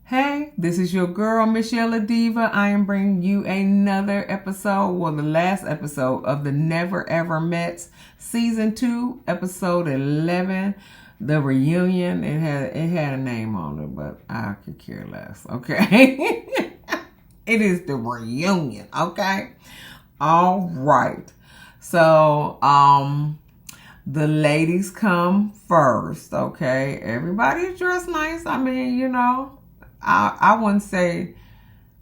Hey, this is your girl, msyelladiva. I am bringing you another episode, well, the last episode of the Never Ever Met Season 2, Episode 11, The Reunion. It had a name on it, but I could care less, okay? It is The Reunion, okay? All right. So, the ladies come first, okay? Everybody's dressed nice. I mean, I wouldn't say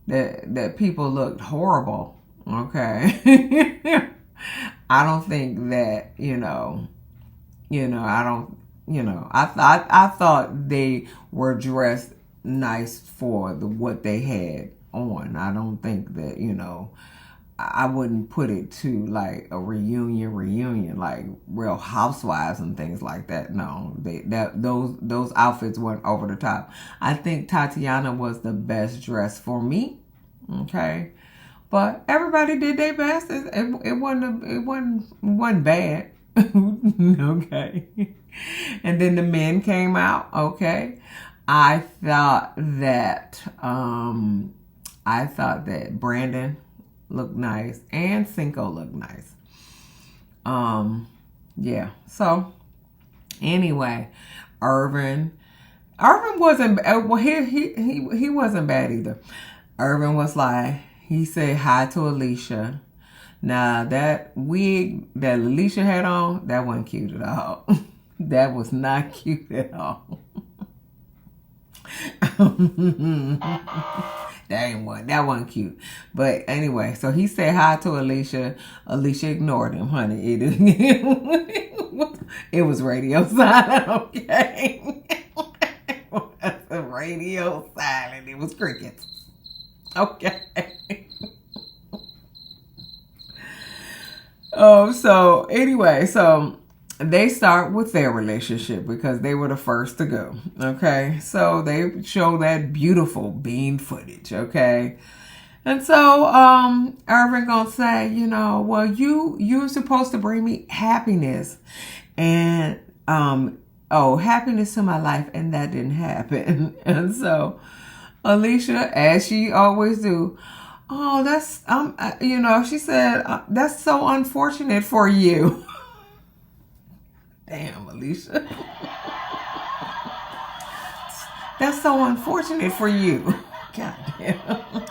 that people looked horrible, okay? I don't think that, I thought they were dressed nice for what they had on. I don't think that, I wouldn't put it to like a reunion, like Real Housewives and things like that. No, those outfits went over the top. I think Tatiana was the best dress for me. Okay, but everybody did their best. It wasn't bad. Okay, and then the men came out. Okay, I thought that Brandon looked nice and Cinco looked nice. Yeah. So anyway, Irvin wasn't well. He wasn't bad either. Irvin was like, he said hi to Alicia. Now that wig that Alicia had on, that wasn't cute at all. That was not cute at all. That wasn't cute. But anyway, so he said hi to Alicia. Alicia ignored him, honey. It was radio silent, okay? It was radio silent. It was crickets. Okay. So anyway, so they start with their relationship because they were the first to go. Okay. So they show that beautiful bean footage. Okay. And so, Irvin gonna say, well, you're supposed to bring me happiness and, happiness to my life. And that didn't happen. And so Alicia, as she always do, oh, that's, she said, that's so unfortunate for you. Damn, Alicia. That's so unfortunate for you. God damn.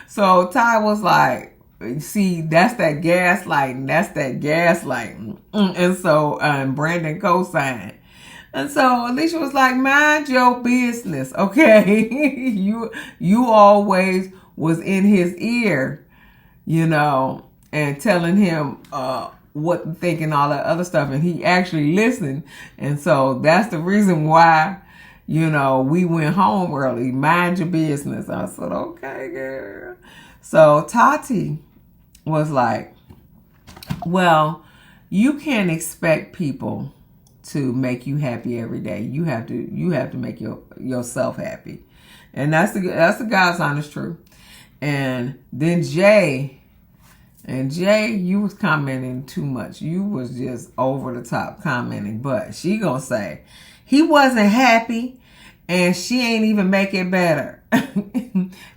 So Ty was like, see, that's that gaslighting. And so Brandon co-signed. And so Alicia was like, mind your business, okay? You always was in his ear, and telling him what to think and all that other stuff, and he actually listened. And so that's the reason why, we went home early. Mind your business. I said, okay, girl. So Tati was like, well, you can't expect people to make you happy every day. You have to make yourself happy. And that's the God's honest truth. And then Jay, you was commenting too much. You was just over the top commenting. But she gonna say, he wasn't happy and she ain't even make it better.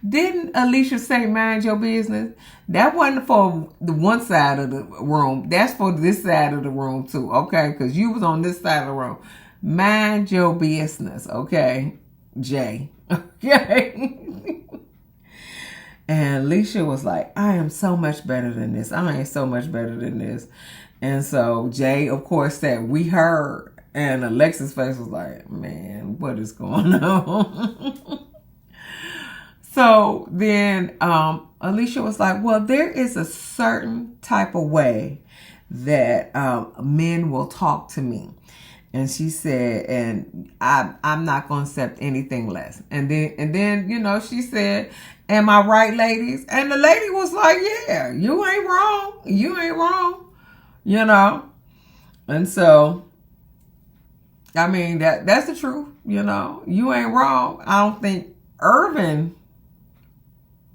Didn't Alicia say mind your business? That wasn't for the one side of the room. That's for this side of the room too, okay? Because you was on this side of the room. Mind your business, okay, Jay? Okay? And Alicia was like, I am so much better than this. I am so much better than this. And so Jay, of course, said, we heard. And Alexa's face was like, man, what is going on? So then Alicia was like, well, there is a certain type of way that men will talk to me. And she said, and I'm not going to accept anything less. And then, she said, am I right, ladies? And the lady was like, yeah, you ain't wrong. And so, I mean, that's the truth, you ain't wrong. I don't think Irvin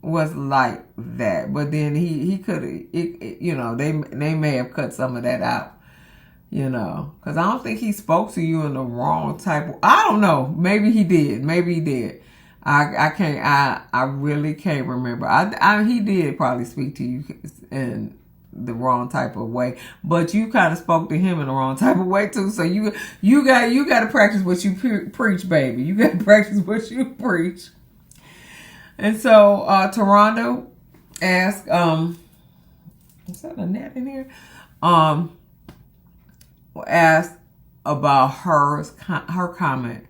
was like that, but then he could have, they may have cut some of that out, because I don't think he spoke to you in the wrong type of, I don't know, maybe he did. I can't. I really can't remember. He did probably speak to you in the wrong type of way, but you kind of spoke to him in the wrong type of way too. So you got to practice what you preach, baby. You got to practice what you preach. And so Toronto asked, is that a net in here? Asked about her comment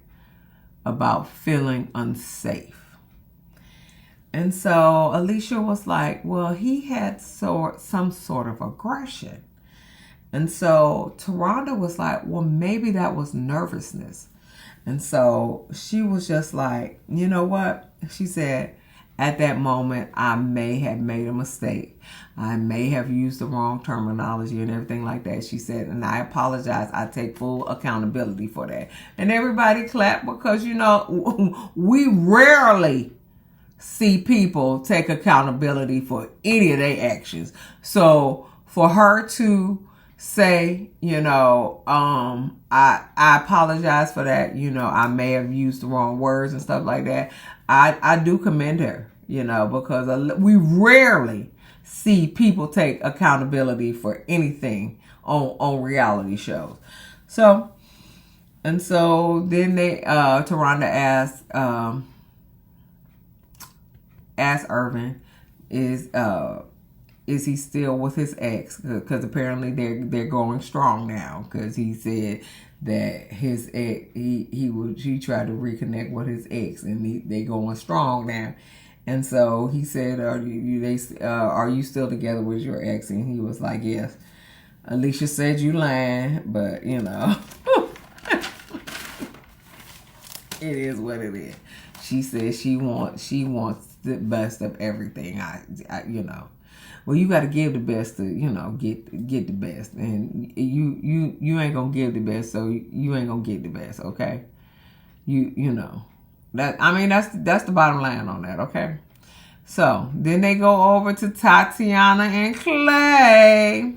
about feeling unsafe. And so Alicia was like, well, he had some sort of aggression. And so Toronto was like, well, maybe that was nervousness. And so she was just like, you know what? She said, at that moment, I may have made a mistake. I may have used the wrong terminology and everything like that. She said, and I apologize. I take full accountability for that. And everybody clapped because, you know, we rarely see people take accountability for any of their actions. So for her to say, you know, I apologize for that. You know, I may have used the wrong words and stuff like that. I do commend her, you know, because we rarely see people take accountability for anything on reality shows. So, and so then they, Taronda asked Irvin, is he still with his ex? Because apparently they're going strong now. Because he said that his ex, he tried to reconnect with his ex, and they going strong now. And so he said, are you still together with your ex? And he was like, yes. Alicia said you lying, but you know, it is what it is. She said she wants the best of everything. I you know. Well, you got to give the best to, you know, get the best, and you ain't gonna give the best, so you ain't gonna get the best, okay? You know that. I mean, that's the bottom line on that, okay? So then they go over to Tatiana and Clay.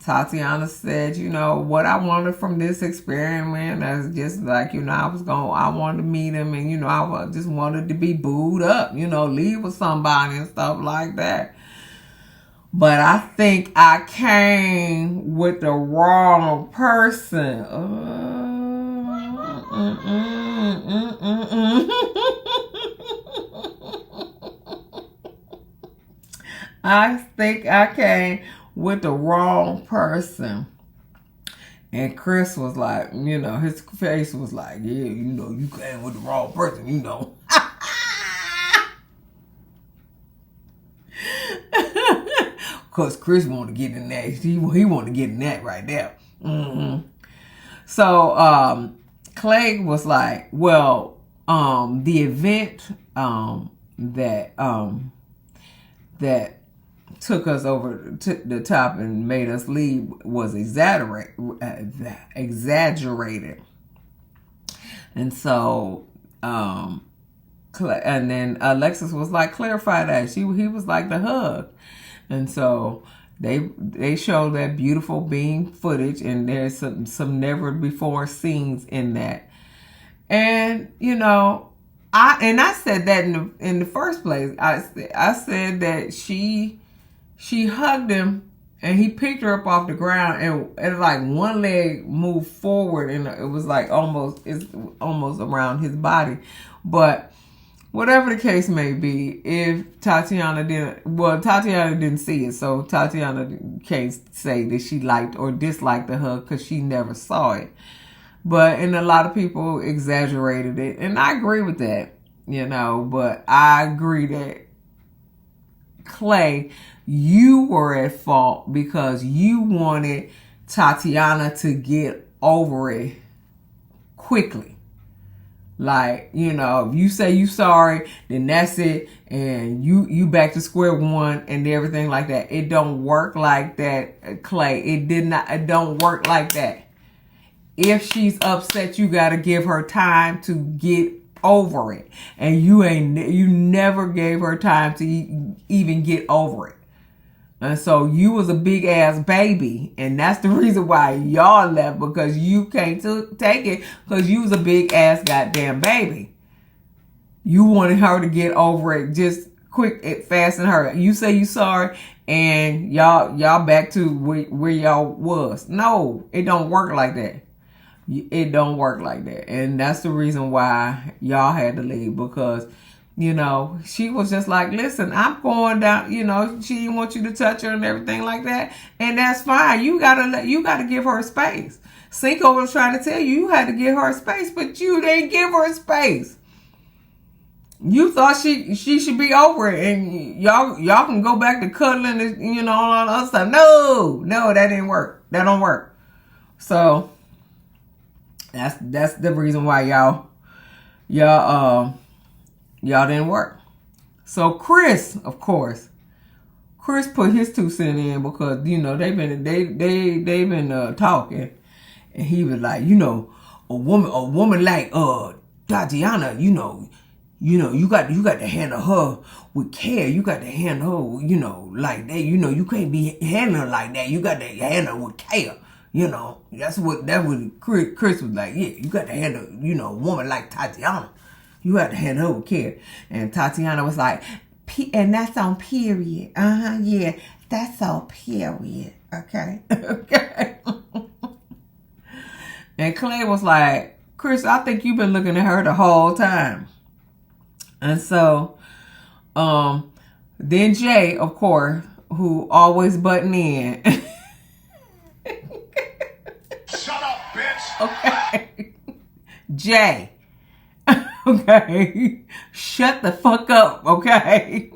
Tatiana said, you know, what I wanted from this experiment is just like, you know, I wanted to meet him, and, you know, I just wanted to be booed up, you know, leave with somebody and stuff like that. But I think I came with the wrong person. I think I came with the wrong person. And Chris was like, you know, his face was like, yeah, you know, you came with the wrong person, you know. Because Chris wanted to get in that. He wanted to get in that right there. Mm-hmm. So Clay was like, well, the event that took us over to the top and made us leave was exaggerated. And so and then Alexis was like, clarify that. He was like, the hug. And so they show that beautiful beam footage, and there's some never before scenes in that. And you know, I said that in the first place. I said that she hugged him, and he picked her up off the ground, and like one leg moved forward, and it was like almost around his body. But whatever the case may be, if Tatiana didn't see it, so Tatiana can't say that she liked or disliked the hug because she never saw it. And a lot of people exaggerated it, and I agree with that, you know. But I agree that Clay, you were at fault because you wanted Tatiana to get over it quickly. Like, you know, if you say you sorry, then that's it, and you back to square one and everything like that. It don't work like that, Clay. It don't work like that. If she's upset, you gotta give her time to get over it. And you never gave her time to even get over it. And so you was a big ass baby, and that's the reason why y'all left, because you can't take it because you was a big ass goddamn baby. You wanted her to get over it just quick, fast, and hurry. You say you sorry, and y'all back to where y'all was. No, it don't work like that. It don't work like that. And that's the reason why y'all had to leave, because, you know, she was just like, listen, I'm going down, you know, she didn't want you to touch her and everything like that. And that's fine. You gotta give her space. Cinco was trying to tell you had to give her space, but you didn't give her space. You thought she should be over it, and y'all can go back to cuddling and, you know, all the other stuff. No, that didn't work. That don't work. So that's the reason why y'all didn't work. So Chris, of course, put his 2 cents in, because, you know, they've been talking, and he was like, you know, a woman like Tatiana, you know, you got to handle her with care. You got to handle her, you know, like that. You know, you can't be handling her like that. You got to handle her with care. You know, that's what Chris was like. Yeah, you got to handle, you know, a woman like Tatiana. You have to handle her with care. And Tatiana was like, and that's on period. Yeah, that's on period. Okay. Okay. And Clay was like, Chris, I think you've been looking at her the whole time. And so, then Jay, of course, who always butting in. Shut up, bitch. Okay. Jay. Okay. Shut the fuck up, okay?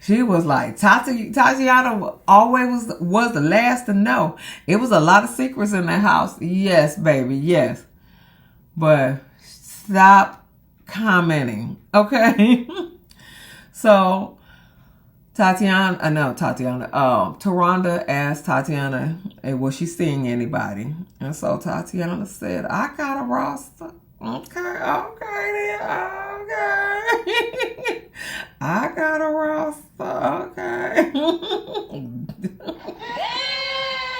She was like, Tatiana always was the last to know. It was a lot of secrets in the house. Yes, baby, yes. But stop commenting, okay? So Taronda asked Tatiana, was she seeing anybody? And so Tatiana said, I got a roster. Okay. I got a roster, okay.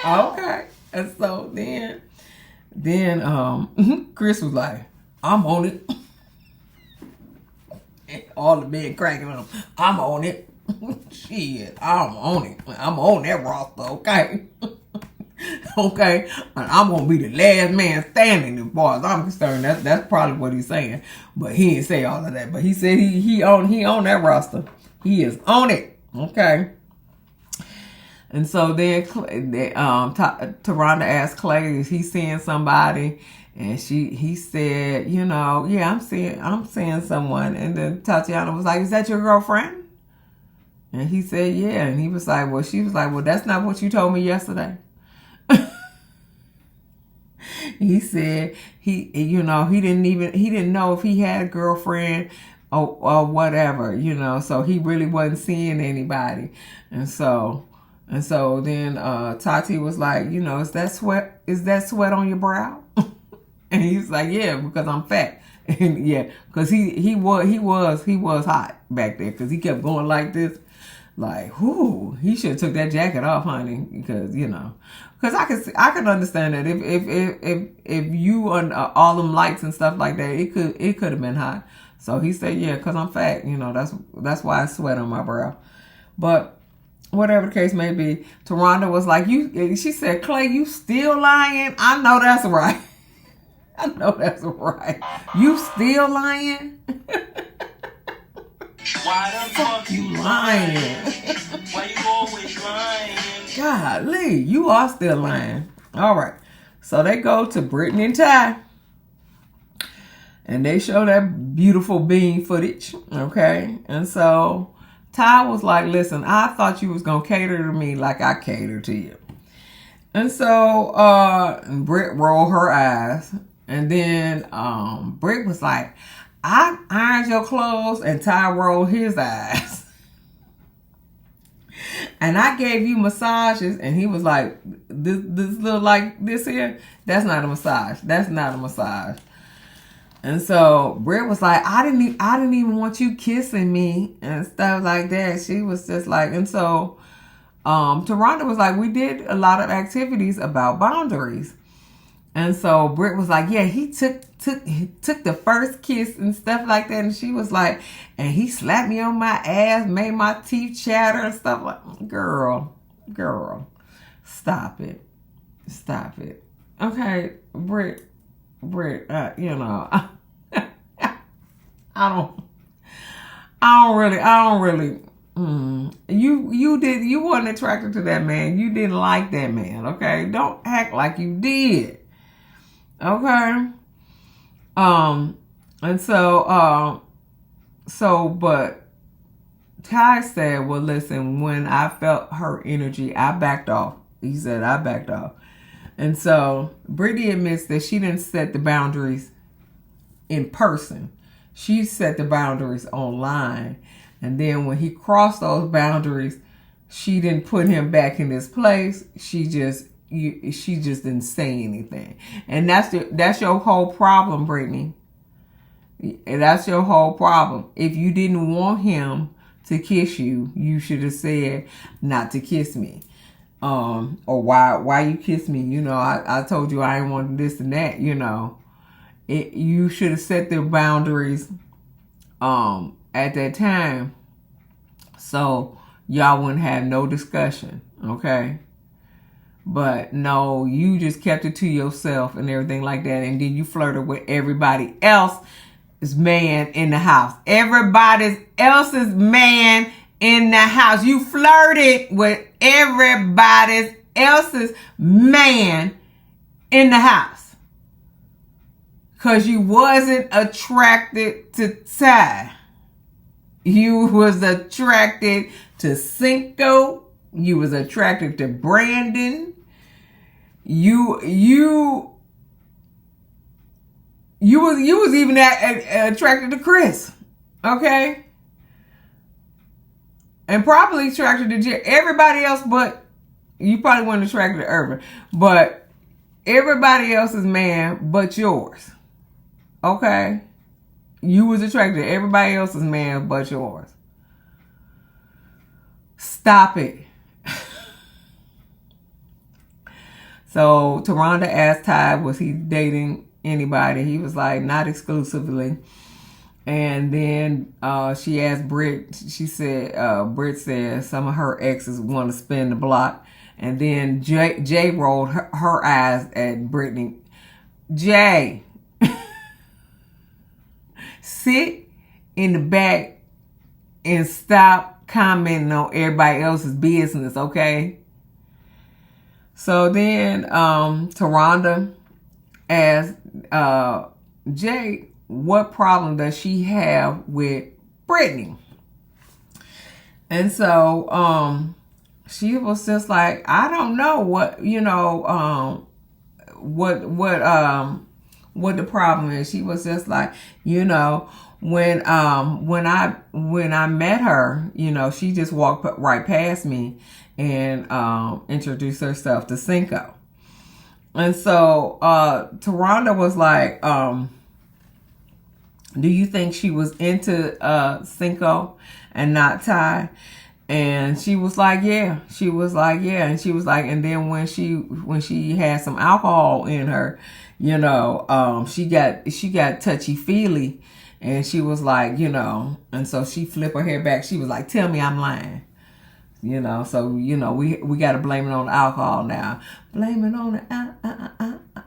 Okay. And so then Chris was like, I'm on it. All the men cracking up. I'm on it. Shit, I'm on it. I'm on that roster, okay? Okay? And I'm going to be the last man standing as far as I'm concerned. That's probably what he's saying. But he didn't say all of that. But he said he on that roster. He is on it. Okay? And so then Taronda asked Clay, is he seeing somebody? And he said, you know, yeah, I'm seeing someone. And then Tatiana was like, is that your girlfriend? And he said, yeah. And he was like, she was like, well, that's not what you told me yesterday. He said he didn't know if he had a girlfriend or whatever, you know, so he really wasn't seeing anybody. And so then Tati was like, you know, is that sweat on your brow? And he's like, yeah, because I'm fat. And yeah, because he was hot back there, because he kept going like this. Like, whoo, he should have took that jacket off, honey, because, you know, because I can understand that if you on all them lights and stuff like that, it could have been hot. So he said, yeah, because I'm fat, you know, that's why I sweat on my brow. But whatever the case may be, Taronda was like, she said, Clay, you still lying? I know that's right. I know that's right. You still lying? Why the fuck you lying? Why you always lying? Golly, you are still lying. All right. So they go to Brittany and Ty. And they show that beautiful bean footage. Okay. And so Ty was like, listen, I thought you was going to cater to me like I cater to you. And so Britt rolled her eyes. And then Britt was like, I ironed your clothes, and Ty rolled his eyes. And I gave you massages, and he was like, this little like this here, that's not a massage. That's not a massage. And so Britt was like, I didn't even want you kissing me and stuff like that. She was just like, and so Taronda was like, we did a lot of activities about boundaries. And so Britt was like, yeah, he took the first kiss and stuff like that. And she was like, and he slapped me on my ass, made my teeth chatter and stuff like, girl, stop it. Okay, Britt, you know, I don't really. You wasn't attracted to that man. You didn't like that man. Okay, don't act like you did. Okay. And but Ty said, well, listen, when I felt her energy, I backed off. He said, I backed off. And so Brittany admits that she didn't set the boundaries in person. She set the boundaries online. And then when he crossed those boundaries, she didn't put him back in his place. She just didn't say anything. And that's your whole problem, Brittany. That's your whole problem. If you didn't want him to kiss you, you should have said not to kiss me. Or why you kiss me? You know, I told you I didn't want this and that, you know. You should have set the boundaries at that time, so y'all wouldn't have no discussion, okay? But no, you just kept it to yourself and everything like that, and then you flirted with everybody else's man in the house. Everybody else's man in the house. You flirted with everybody else's man in the house. Because you wasn't attracted to Ty. You was attracted to Cinco. You was attracted to Brandon. You was even attracted to Chris. Okay? And probably attracted to Jerry. Everybody else, but you probably weren't attracted to Irvin. But everybody else's man but yours. Okay? You was attracted to everybody else's man but yours. Stop it. So Taronda asked Ty, was he dating anybody? He was like, not exclusively. And then she asked Britt, Britt said some of her exes want to spin the block. And then Jay rolled her eyes at Brittany. Jay, sit in the back and stop commenting on everybody else's business, okay? So then Taronda asked Jay, what problem does she have with Brittany? And so she was just like, I don't know what, you know, what the problem is. She was just like, you know, when I met her, you know, she just walked right past me and introduced herself to Cinco. And so Taronda was like, do you think she was into Cinco and not Ty? And she was like, yeah. She was like, yeah. And she was like, and then when she had some alcohol in her, you know, she got touchy-feely. And she was like, you know, and so she flipped her hair back. She was like, tell me I'm lying. You know, so, you know, we got to blame it on the alcohol now. Blame it on the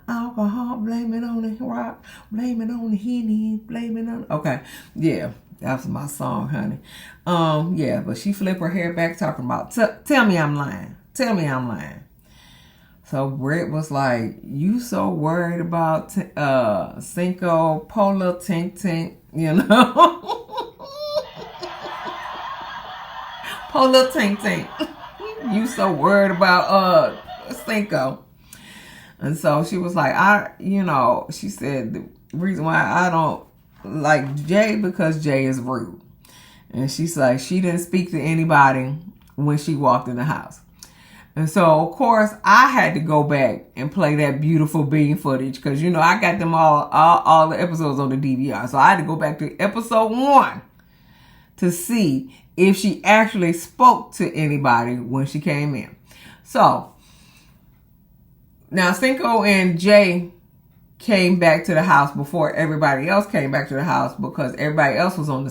alcohol. Blame it on the rock. Blame it on the Henny. Blame it on... Okay, yeah, that was my song, honey. Yeah, but she flipped her hair back talking about, tell me I'm lying. Tell me I'm lying. So Britt was like, you so worried about Cinco, Polo, Tink Tink, you know? Polo, Tink Tink. You so worried about Cinco. And so she was like, she said the reason why I don't like Jay because Jay is rude. And she's like, she didn't speak to anybody when she walked in the house. And so, of course, I had to go back and play that beautiful bean footage because, you know, I got them all the episodes on the DVR. So I had to go back to episode 1 to see if she actually spoke to anybody when she came in. So, now Cinco and Jay came back to the house before everybody else came back to the house because everybody else was on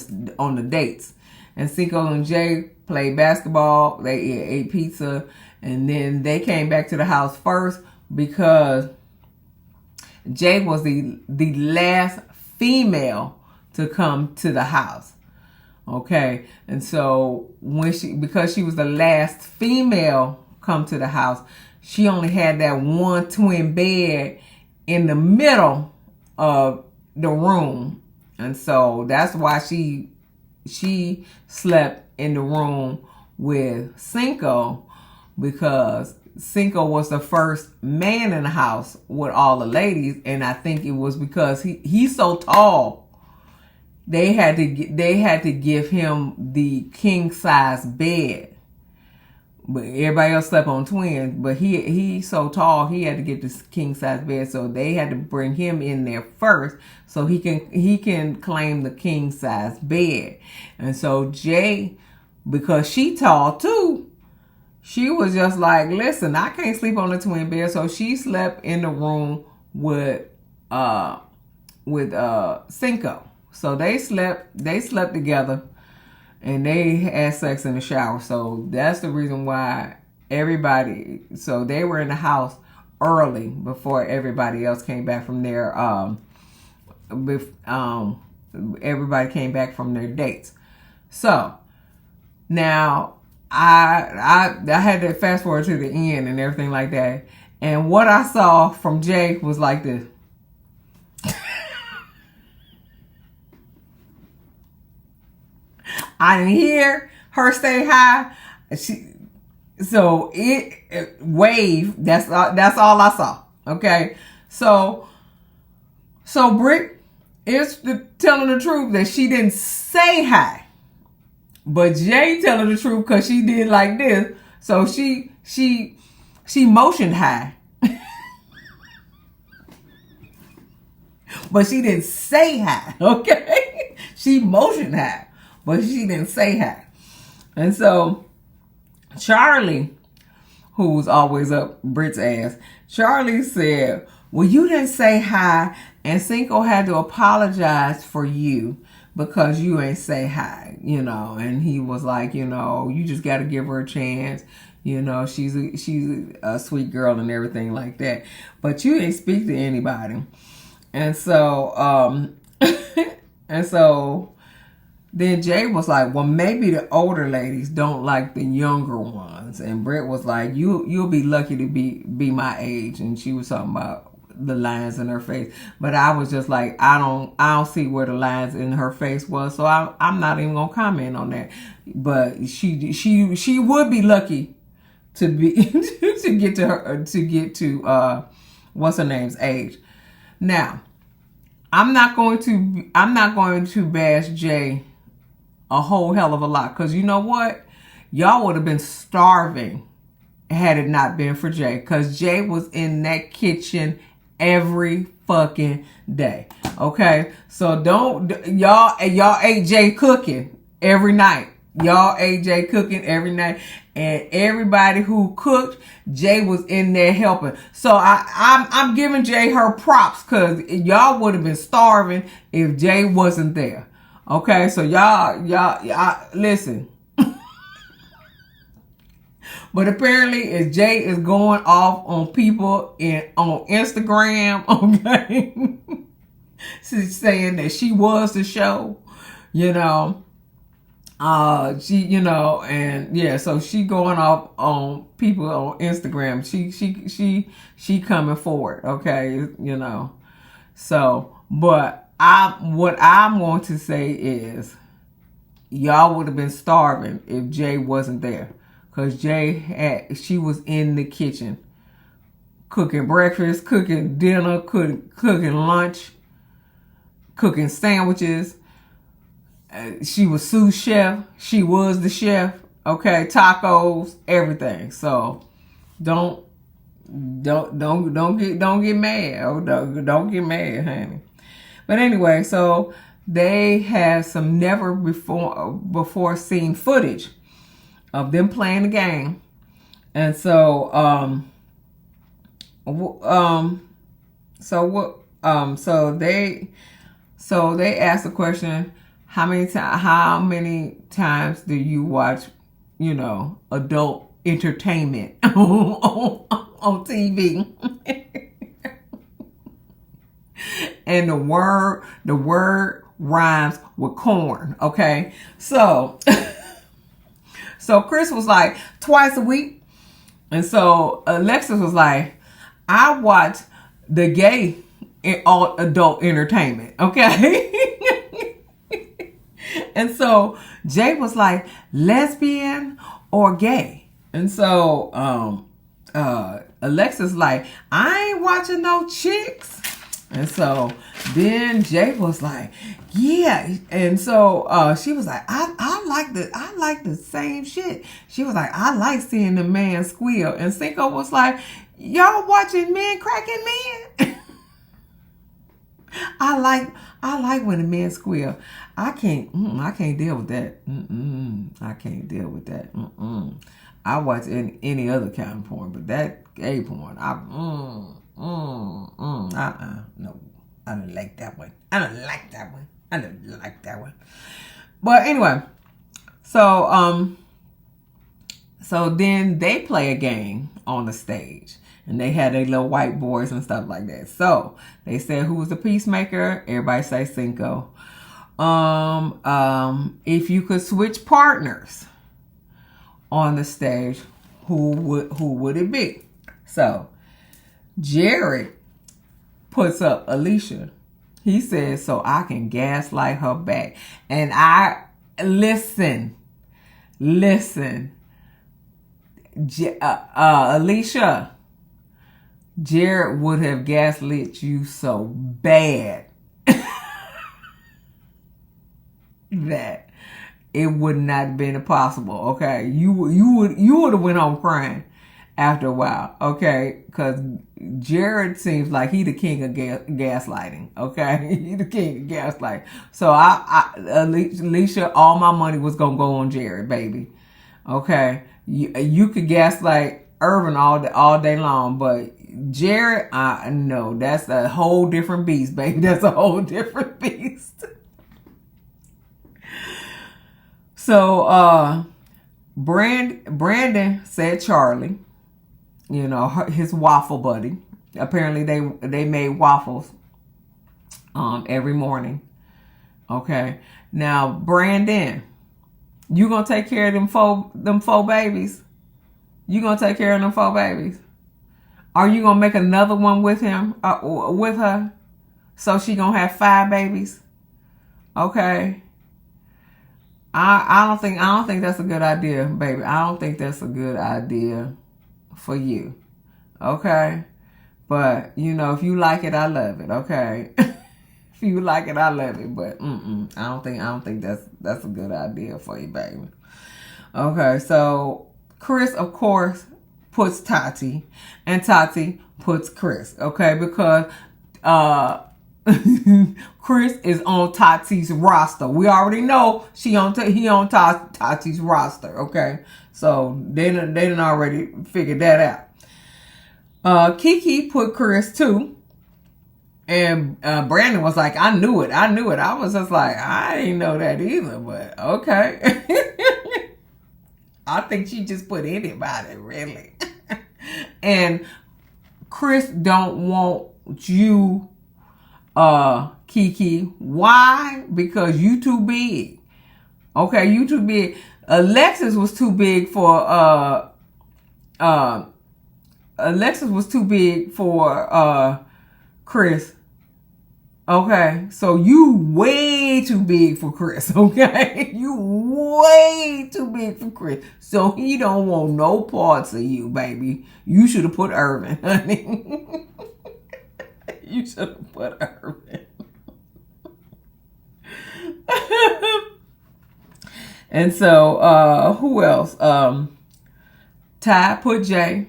the dates. And Cinco and Jay played basketball. They ate pizza, and then they came back to the house first because Jay was the last female to come to the house. Okay, and so because she was the last female come to the house, she only had that one twin bed in the middle of the room, and so that's why she slept in the room with Cinco, because Cinco was the first man in the house with all the ladies, and I think it was because he's so tall. They had to give him the king size bed, but everybody else slept on twins. But he's so tall, he had to get this king size bed, so they had to bring him in there first, so he can claim the king size bed. And so Jay, because she tall too, she was just like, listen, I can't sleep on the twin bed, so she slept in the room with Cinco. So they slept together, and they had sex in the shower. So that's the reason why so they were in the house early before everybody else came back from their everybody came back from their dates. So now I had to fast forward to the end and everything like that. And what I saw from Jay was like this. I didn't hear her say hi. So it wave. That's all I saw. Okay. So Britt is telling the truth that she didn't say hi, but Jay telling the truth because she did like this. So she motioned hi, but she didn't say hi. Okay. She motioned hi, but she didn't say hi. And so Charlie, who was always up Britt's ass, Charlie said, well, you didn't say hi, and Cinco had to apologize for you because you ain't say hi, and he was like, you just got to give her a chance. She's a sweet girl and everything like that, but you didn't speak to anybody. And so, then Jay was like, well, maybe the older ladies don't like the younger ones. And Britt was like, you'll be lucky to be my age. And she was talking about the lines in her face. But I was just like, I don't see where the lines in her face was. So I'm not even going to comment on that. But she would be lucky to get to what's her name's age. Now, I'm not going to bash Jay a whole hell of a lot, because you know what? Y'all would have been starving had it not been for Jay, because Jay was in that kitchen every fucking day. Okay, so y'all ate Jay cooking every night. Y'all ate Jay cooking every night, and everybody who cooked, Jay was in there helping. So I'm giving Jay her props, because y'all would have been starving if Jay wasn't there. Okay, so y'all listen. But apparently, if Jay is going off on people on Instagram, okay, she's saying that she was the show, and yeah, so she going off on people on Instagram. She coming forward, okay, So, but what I want to say is, y'all would have been starving if Jay wasn't there, because she was in the kitchen cooking breakfast, cooking dinner, cooking lunch, cooking sandwiches. She was sous chef. She was the chef. Okay, tacos, everything. So don't get mad. Oh, don't get mad, honey. But anyway, so they had some never before seen footage of them playing the game, and so So they asked the question, how many times do you watch, adult entertainment on TV? And the word rhymes with corn. Okay, so so Chris was like twice a week, and so Alexis was like, I watch the gay adult entertainment. Okay. And so Jay was like, lesbian or gay? And so Alexis like, I ain't watching no chicks. And so then Jay was like, yeah. And so she was like, I like the same shit. She was like, I like seeing the man squeal. And Cinco was like, y'all watching men cracking men? I like when the men squeal. I can't deal with that. I can't deal with that. I watch any other kind of porn, but that gay porn, no, I don't like that one. I don't like that one. But anyway, so then they play a game on the stage. And they had their little whiteboards and stuff like that. So they said, who was the peacemaker? Everybody say Cinco. If you could switch partners on the stage, who would it be? So Jared puts up Alicia. He says, so I can gaslight her back. And I listen. Alicia, Jared would have gaslit you so bad that it would not have been possible. Okay, you would have went on crying after a while. Okay, because Jared seems like he the king of gaslighting. Okay, he the king of gaslighting. So Alicia, all my money was gonna go on Jared, baby. Okay, you could gaslight Irvin all day long, but Jared, no, that's a whole different beast, baby. That's a whole different beast. So Brandon said Charlie, his waffle buddy. Apparently they made waffles every morning. Okay, now Brandon, you gonna take care of them four babies? You gonna take care of them four babies? Are you gonna make another one with him, with her, so she gonna have 5 babies? Okay. I don't think that's a good idea, baby. I don't think that's a good idea for you. Okay. But if you like it, I love it. Okay. If you like it, I love it. But I don't think that's a good idea for you, baby. Okay. So Chris, of course, puts Tati, and Tati puts Chris, okay, because Chris is on Tati's roster. We already know he on Tati's roster, okay, so they done already figured that out. Kiki put Chris too, and Brandon was like, I knew it. I was just like, I didn't know that either, but okay. I think she just put anybody, really. And Chris don't want you, Kiki. Why? Because you too big. Okay, you too big. Alexis was too big for Chris. Okay, so you way too big for Chris, okay? You way too big for Chris. So he don't want no parts of you, baby. You should have put Irvin, honey. You should have put Irvin. And so, who else? Ty put Jay.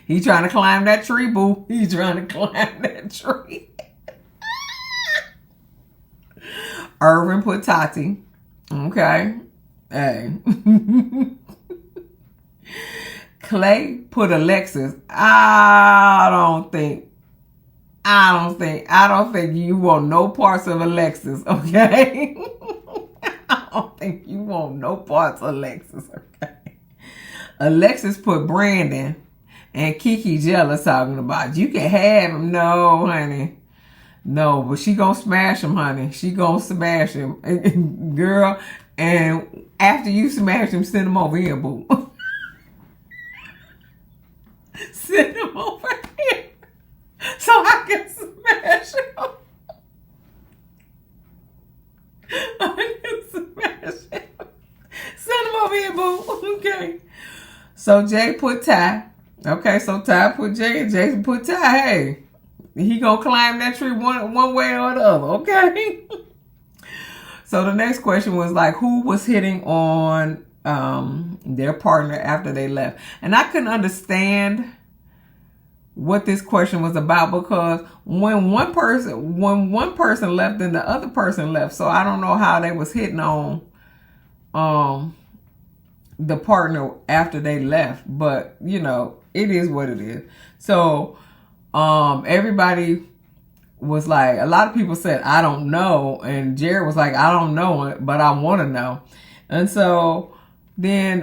He trying to climb that tree, boo. He's trying to climb that tree. Irvin put Tati. Okay. Hey. Clay put Alexis. I don't think I don't think you want no parts of Alexis, okay? I don't think you want no parts of Alexis, okay? Alexis put Brandon and Kiki jealous talking about, you can have him. No, honey. No, but she gonna smash him, honey. She gonna smash him. Girl, and after you smash him, send him over here, boo. Send him over here so I can smash him. I can smash him. Send him over here, boo. Okay. So Jay put Ty. Okay, so Ty put Jay and Jason put Ty. Hey, he gonna climb that tree one way or the other, okay? So the next question was like, who was hitting on their partner after they left? And I couldn't understand what this question was about, because when one person left, then the other person left. So I don't know how they was hitting on the partner after they left, but you know, it is what it is. So everybody was like, a lot of people said, I don't know. And Jared was like, I don't know it, but I want to know. And so then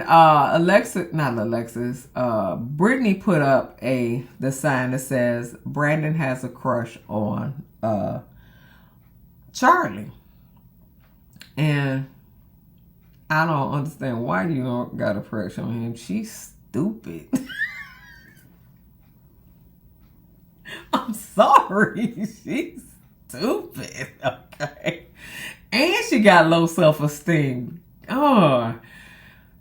Brittany put up the sign that says Brandon has a crush on Charlie. And I don't understand why you don't got a crush on him. She's stupid. I'm sorry. She's stupid. Okay. And she got low self-esteem. Oh.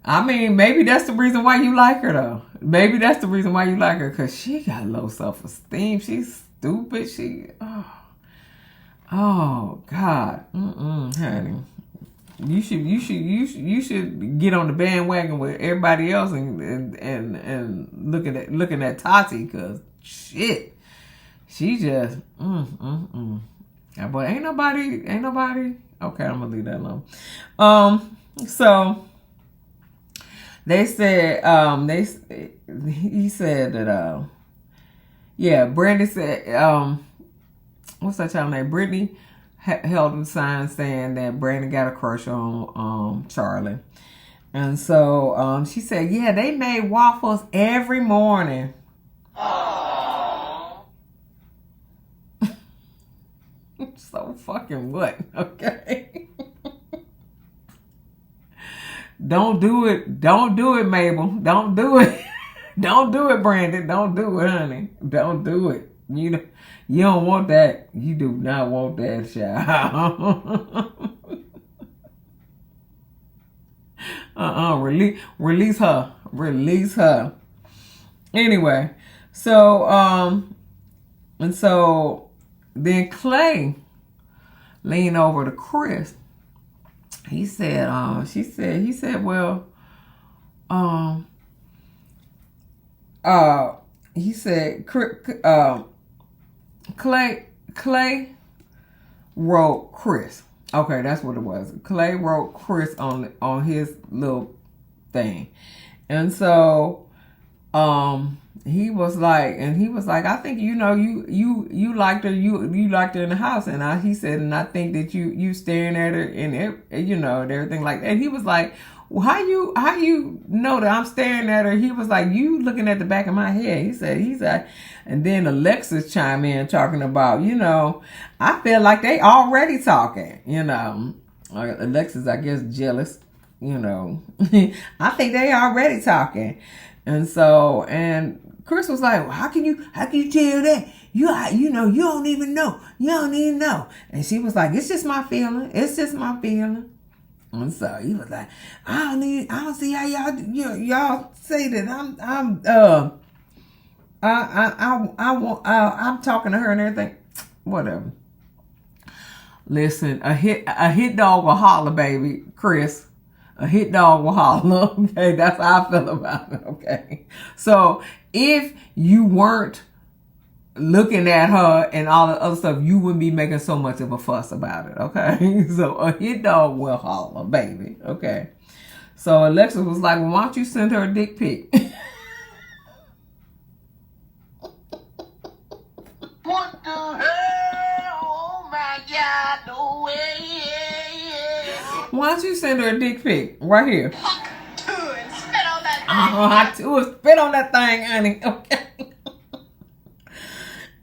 I mean, maybe that's the reason why you like her, though. Maybe that's the reason why you like her, because she got low self-esteem. She's stupid. Oh, God. Honey. You should get on the bandwagon with everybody else and looking at Tati, because shit. She just, Yeah, but ain't nobody. Okay, I'm gonna leave that alone. So they said, he said that, Brandon said, what's that child name? Brittany held a sign saying that Brandon got a crush on Charlie, and so she said, yeah, they made waffles every morning. So fucking what? Okay. Don't do it, Mabel. Don't do it. Don't do it, Brandon. Don't do it, honey. Don't do it. You don't want that. You do not want that, child. Release her. Release her. Anyway, so and so then Clay leaned over to Chris. He said, well, he said, Clay wrote Chris. Okay, that's what it was. Clay wrote Chris on his little thing. And so, he was like, I think, you liked her, you liked her in the house. And he said, and I think that you staring at her and everything like that. And he was like, well, how you know that I'm staring at her? He was like, you looking at the back of my head. He said, and then Alexis chimed in talking about, I feel like they already talking, Alexis, I guess, jealous, I think they already talking. And so, and Chris was like, well, how can you tell that? You don't even know. You don't even know. And she was like, it's just my feeling. It's just my feeling. And so he was like, I don't see how y'all say that I'm talking to her and everything. Whatever. Listen, a hit dog will holler, baby, Chris. A hit dog will holler. Okay, that's how I feel about it. Okay, so if you weren't looking at her and all the other stuff, you wouldn't be making so much of a fuss about it. Okay, so a hit dog will holler, baby. Okay, so Alexis was like, well, why don't you send her a dick pic? What the Why don't you send her a dick pic right here? Fuck to and spit on that thing. I too spit on that thing, honey. Okay.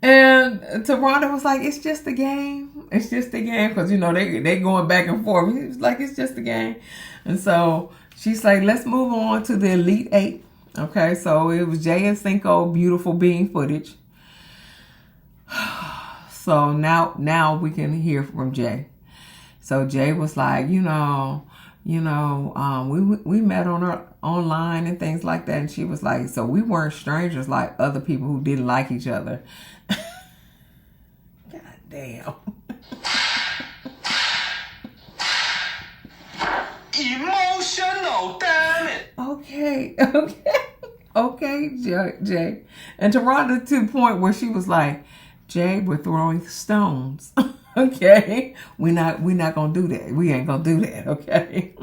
And Taronda was like, it's just a game. It's just a game. Because, you know, they going back and forth. He was like, it's just a game. And so she's like, let's move on to the Elite Eight. Okay, so it was Jay and Cinco, beautiful being footage. So now we can hear from Jay. So Jay was like, we met online and things like that. And she was like, so we weren't strangers like other people who didn't like each other. God damn. Emotional, damn it. Okay, Jay. And Taronda to the point where she was like, Jay, we're throwing stones. Okay, we're not gonna do that. We ain't gonna do that. Okay.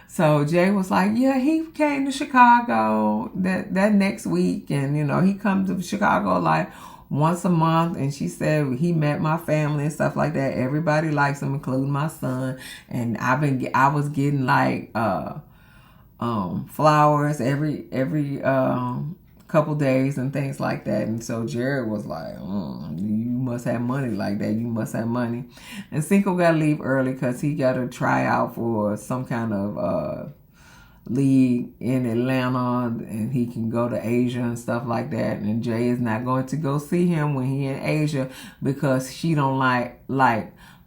So Jay was like, yeah, he came to Chicago that next week, and he comes to Chicago like once a month. And she said he met my family and stuff like that. Everybody likes him, including my son. And I was getting like flowers every couple days and things like that. And so Jared was like, you must have money like that. You must have money. And Cinco got to leave early because he got to try out for some kind of league in Atlanta, and he can go to Asia and stuff like that. And Jay is not going to go see him when he in Asia because she don't like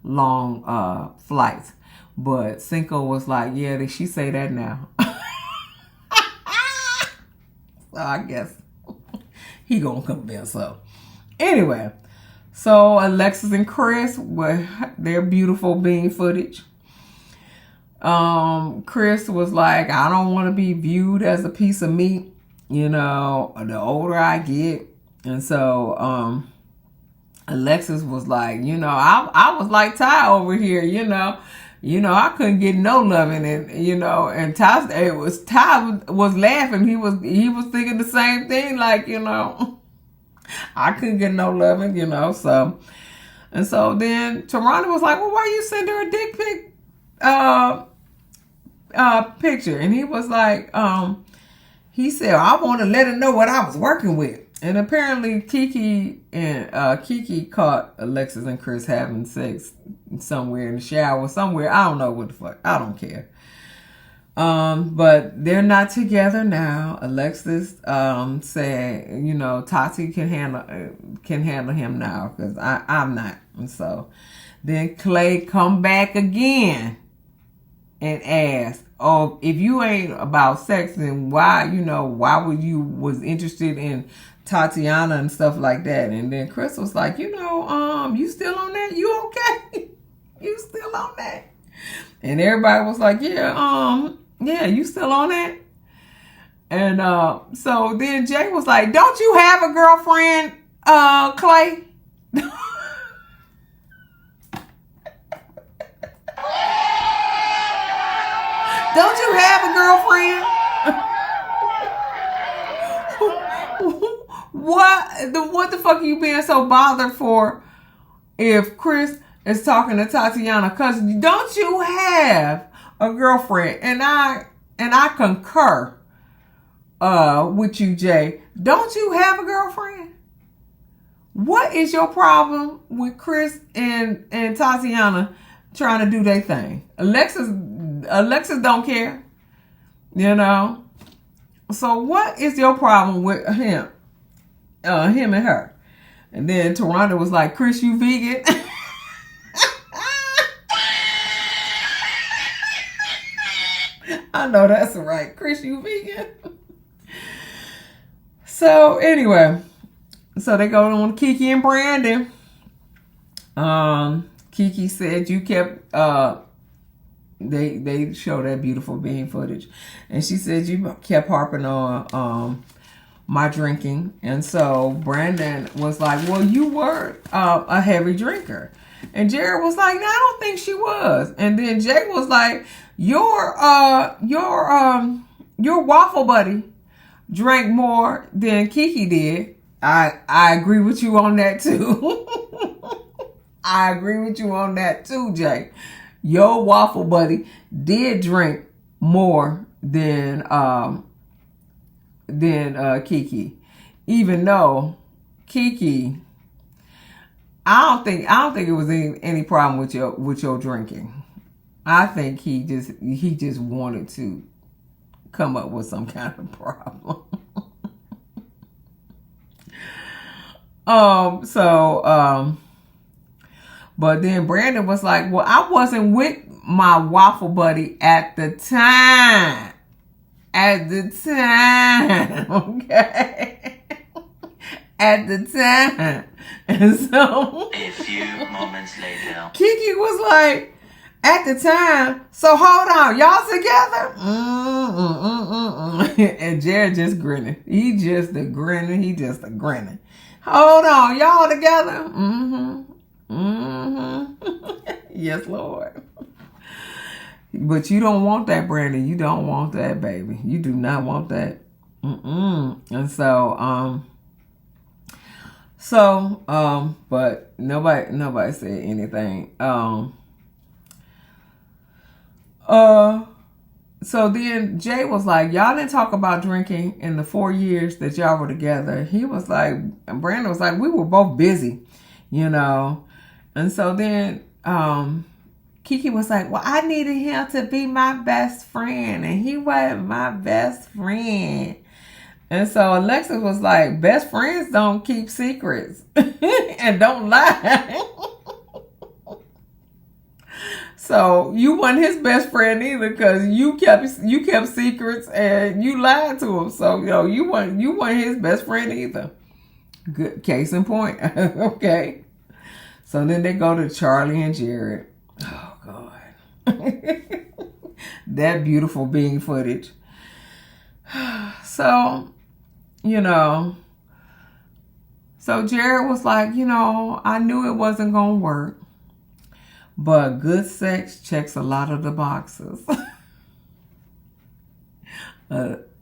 long flights. But Cinco was like, yeah, did she say that now? So I guess he gonna convince her. Anyway, so Alexis and Chris were their beautiful being footage. Chris was like, I don't want to be viewed as a piece of meat, the older I get. And so Alexis was like, I was like Ty over here, I couldn't get no loving, and Ty was laughing. He was thinking the same thing, like, I couldn't get no loving, so. And so then Taronda was like, well, why you send her a dick pic picture? And he was like, he said, I want to let her know what I was working with. And apparently Kiki caught Alexis and Chris having sex somewhere in the shower, somewhere. I don't know what the fuck. I don't care. But they're not together now. Alexis said, Tati can handle him now because I'm not. And so then Clay come back again and ask, oh, if you ain't about sex, then why would you was interested in Tatiana and stuff like that? And then Chris was like, you still on that? You okay? You still on that? And everybody was like, yeah, you still on that? And so then Jay was like, don't you have a girlfriend, Clay? Don't you have a girlfriend? What the fuck are you being so bothered for if Chris is talking to Tatiana? Because don't you have a girlfriend? And I concur with you, Jay. Don't you have a girlfriend? What is your problem with Chris and Tatiana trying to do their thing? Alexis don't care, So what is your problem with him and her? And then Taronda was like, Chris, you vegan? I know that's right. Chris, you vegan? So anyway, so they go on Kiki and Brandon. Kiki said you kept they show that beautiful being footage, and she said you kept harping on my drinking. And so Brandon was like, well, you were a heavy drinker. And Jared was like, no, I don't think she was. And then Jay was like, your waffle buddy drank more than Kiki did. I agree with you on that too. I agree with you on that too, Jay. Your waffle buddy did drink more than Kiki, even though Kiki, I don't think it was any problem with your drinking. I think he just wanted to come up with some kind of problem. But then Brandon was like, well, I wasn't with my waffle buddy at the time. Okay? At the time. And so A few moments later, Kiki was like, at the time, so hold on, y'all together? And Jared just grinning. He just a grinning. Hold on, y'all together? Yes, Lord. But you don't want that, Brandon. You don't want that, baby. You do not want that. And but nobody said anything. So then Jay was like, y'all didn't talk about drinking in the 4 years that y'all were together. He was like, and Brandon was like, we were both busy, you know. And so then Kiki was like, well, I needed him to be my best friend, and he wasn't my best friend. And so Alexis was like, best friends don't keep secrets and don't lie. So you weren't his best friend either, because you kept secrets and you lied to him. So you weren't his best friend either. Good case in point. Okay. So then they go to Charlie and Jared. Oh God. That beautiful being footage. So, so Jared was like, I knew it wasn't gonna work. But good sex checks a lot of the boxes.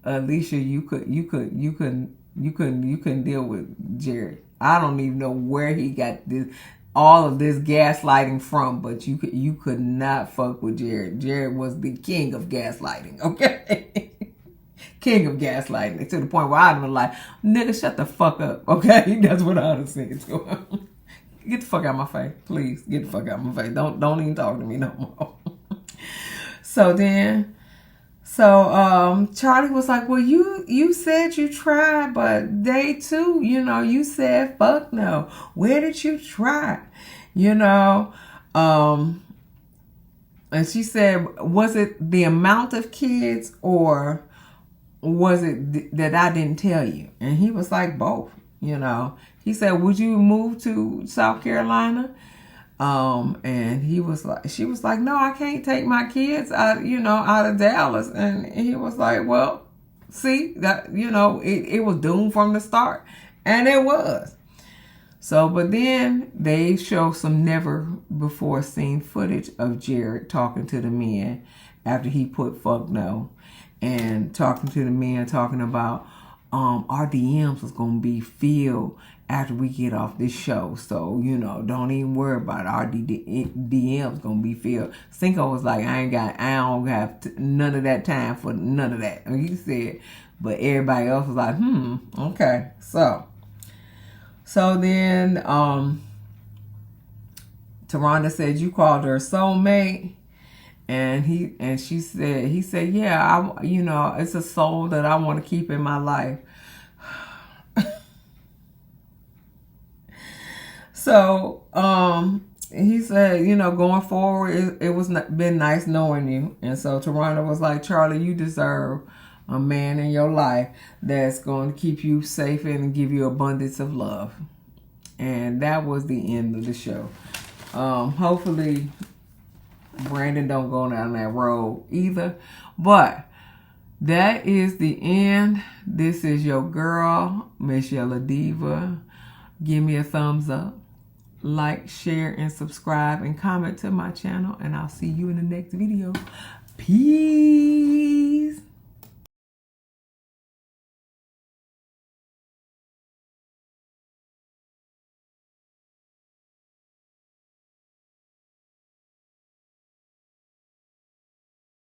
Alicia, you couldn't deal with Jared. I don't even know where he got all of this gaslighting from, but you could not fuck with Jared. Jared was the king of gaslighting, okay? King of gaslighting, to the point where I'd been like, nigga, shut the fuck up, okay? That's what I would have said to him. Get the fuck out of my face. Please, get the fuck out of my face. Don't even talk to me no more. So Charlie was like, well, you said you tried, but they too, you said fuck no. Where did you try? And she said, was it the amount of kids, or was it that I didn't tell you? And he was like, both, He said, would you move to South Carolina? And she was like, no, I can't take my kids out of Dallas. And he was like, well, see that, it was doomed from the start. And it was. So, but then they show some never before seen footage of Jared talking to the men after he put fuck no, and talking to the men, talking about, our DMs was going to be filled after we get off this show. So, don't even worry about it. Our DMs going to be filled. Cinco was like, I don't have none of that time for none of that. And he said, but everybody else was like, okay. So then, Taronda said, you called her soulmate. And he said, yeah, it's a soul that I want to keep in my life. So, he said, going forward, it was been nice knowing you. And so Taronda was like, Charlie, you deserve a man in your life that's going to keep you safe and give you abundance of love. And that was the end of the show. Hopefully Brandon don't go down that road either. But that is the end. This is your girl, msyelladiva. Give me a thumbs up. Like, share, and subscribe, and comment to my channel. And I'll see you in the next video. Peace.